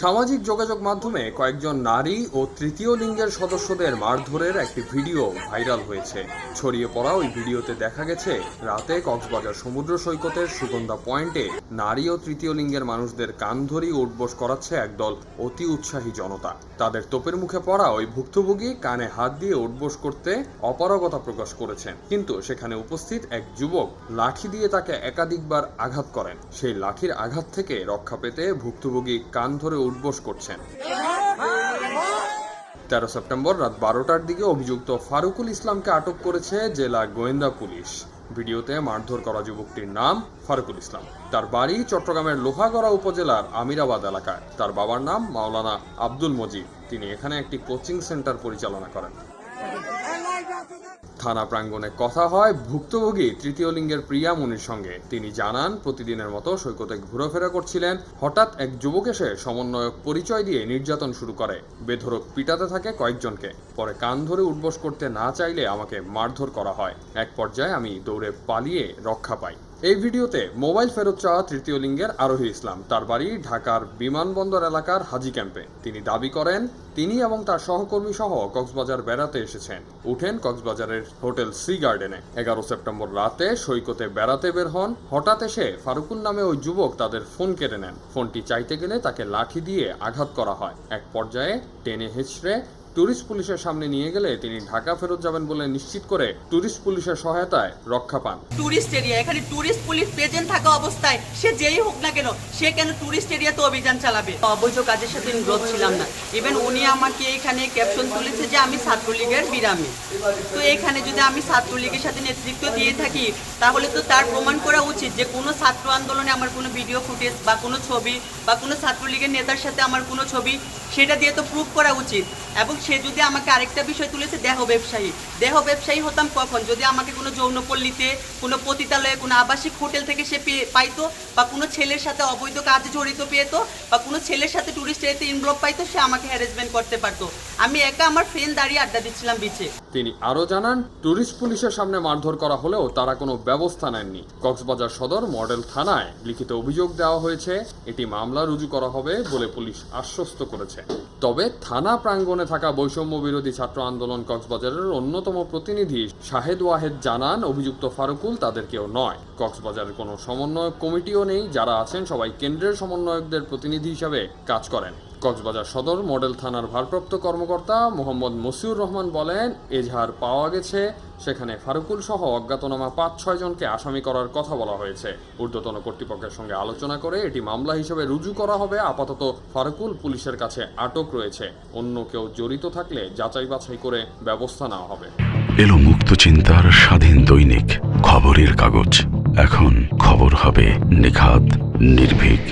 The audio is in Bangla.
সামাজিক যোগাযোগ মাধ্যমে কয়েকজন নারী ও তৃতীয় লিঙ্গের সদস্যদের মারধরের একটি ভিডিও ভাইরাল হয়েছে। ছড়িয়ে পড়া ওই ভিডিওতে দেখা গেছে রাতে কক্সবাজার সমুদ্র সৈকতের সুগন্ধা পয়েন্টে নারী ও তৃতীয় লিঙ্গের মানুষদের কান ধরিয়ে উঠবোস করাচ্ছে একদল অতি উৎসাহী জনতা। তাদের তোপের মুখে পড়া ওই ভুক্তভোগী কানে হাত দিয়ে উঠবোস করতে অপারগতা প্রকাশ করেছেন, কিন্তু সেখানে উপস্থিত এক যুবক লাঠি দিয়ে তাকে একাধিকবার আঘাত করেন। সেই লাঠির আঘাত থেকে রক্ষা পেতে ভুক্তভোগী কান ধরে উঠবোস করছেন। 13 সেপ্টেম্বর রাত 12টার দিকে অভিযুক্ত ফারুকুল ইসলামকে আটক করেছে জেলা গোয়েন্দা পুলিশ। ভিডিওতে মারধর করা যুবকটির নাম ফারুকুল ইসলাম। তার বাড়ি চট্টগ্রামের লোহাগড়া উপজেলার আমিরাবাদ এলাকায়। তার বাবার নাম মাওলানা আব্দুল মজিদ। তিনি এখানে একটি কোচিং সেন্টার পরিচালনা করেন। থানা প্রাঙ্গণে কথা হয় ভুক্তভোগী তৃতীয় লিঙ্গের প্রিয়া মুনির সঙ্গে। তিনি জানান, প্রতিদিনের মতো সৈকতে ঘোরাফেরা করছিলেন। হঠাৎ এক যুবক এসে সমন্বয়ক পরিচয় দিয়ে নির্যাতন শুরু করে। বেধড়ক পিটাতে থাকে কয়েকজনকে। পরে কান ধরে উঠবোস করতে না চাইলে আমাকে মারধর করা হয়। এক পর্যায়ে আমি দৌড়ে পালিয়ে রক্ষা পাই। এই ভিডিওতে মোবাইল ফেরত চাওয়া তৃতীয় লিঙ্গের আরোহী ইসলাম। তার বাড়ি ঢাকার বিমানবন্দর এলাকার হাজি ক্যাম্পে। তিনি দাবি করেন তিনি এবং তার সহকর্মী সহ কক্সবাজার বেড়াতে এসেছেন। উঠেন কক্সবাজারের হোটেল সি গার্ডেনে। 11 সেপ্টেম্বর রাতে সৈকতে বেড়াতে বের হন। হঠাৎ এসে ফারুকুল নামে ওই যুবক তাদের ফোন কেড়ে নেন। ফোনটি চাইতে গেলে তাকে লাঠি দিয়ে আঘাত করা হয়। এক পর্যায়ে টেনে হেঁচড়ে টুরিস্ট পুলিশের সামনে নিয়ে গেলে তিনি ঢাকা ফেরত যাবেন বলে নিশ্চিত করে টুরিস্ট পুলিশের সহায়তায় রক্ষা পান। টুরিস্ট এরিয়া, এখানে টুরিস্ট পুলিশ প্রেজেন্ট থাকা অবস্থায় সে যেই হোক না কেন, সে কেন টুরিস্ট এরিয়াতে অভিযান চালাবে? অবৈধ কাজের সাথে ইনভলভ ছিলাম না। ইভেন উনি আমাকে এখানে ক্যাপশন তুলেছে যে আমি ছাত্রলীগের বিরামী। তো এখানে যদি আমি ছাত্রলীগের সাথে নেতৃত্ব দিয়ে থাকি, তাহলে তো তার প্রমাণ করা উচিত যে কোনো ছাত্র আন্দোলনে আমার কোনো ভিডিও ফুটেজ বা কোনো ছবি বা কোনো ছাত্রলীগের নেতার সাথে আমার কোনো ছবি, সেটা দিয়ে তো প্রুফ করা উচিত। এবং সে যদি আমাকে আরেকটা বিষয় তুলেছে দেহ ব্যবসায়ী হতাম কখন? যদি আমাকে কোনো যৌনপল্লীতে, কোনো পতিতালয়ে, কোনো আবাসিক হোটেল থেকে সে পাইতো, বা কোনো ছেলের সাথে অবৈধ কাজে জড়িত পেতো, বা কোনো ছেলের সাথে টুরিস্ট এরিয়াতে ইনভলভ পাইতো, সে আমাকে হ্যারাসমেন্ট করতে পারতো। আমি একা আমার ফ্রেন্ড দাঁড়িয়ে আড্ডা দিচ্ছিলাম বিচে। তিনি আরো জানান, টুরিস্ট পুলিশের সামনে মারধর করা হলেও তারা কোনো ব্যবস্থা নেননি। কক্সবাজার সদর মডেল থানায় লিখিত অভিযোগ দেওয়া হয়েছে। এটি মামলা রুজু করা হবে বলে পুলিশ আশ্বস্ত করেছে। তবে থানা প্রাঙ্গণে থাকা বৈষম্য বিরোধী ছাত্র আন্দোলন কক্সবাজারের অন্যতম প্রতিনিধি শাহেদ ওয়াহেদ জানান, অভিযুক্ত ফারুকুল তাদের কেউ নয়। কক্সবাজারের কোনো সমন্বয়ক কমিটিও নেই। যারা আছেন সবাই কেন্দ্রের সমন্বয়কদের প্রতিনিধি হিসাবে কাজ করেন। কক্সবাজার সদর মডেল থানার ভারপ্রাপ্ত কর্মকর্তা মোহাম্মদ মসিউর রহমান বলেন, এজাহার পাওয়া গেছে, সেখানে ফারুকুল সহ অজ্ঞাতনামা 5-6 জনকে আসামি করার কথা বলা হয়েছে। ঊর্ধ্বতন কর্তৃপক্ষের সঙ্গে আলোচনা করে এটি মামলা হিসেবে রুজু করা হবে। আপাতত ফারুকুল পুলিশের কাছে আটক রয়েছে। অন্য কেউ জড়িত থাকলে যাচাই বাছাই করে ব্যবস্থা নেওয়া হবে। এলো মুক্ত চিন্তার স্বাধীন দৈনিক খবরের কাগজ। এখন খবর হবে নিখাত, নির্ভীক,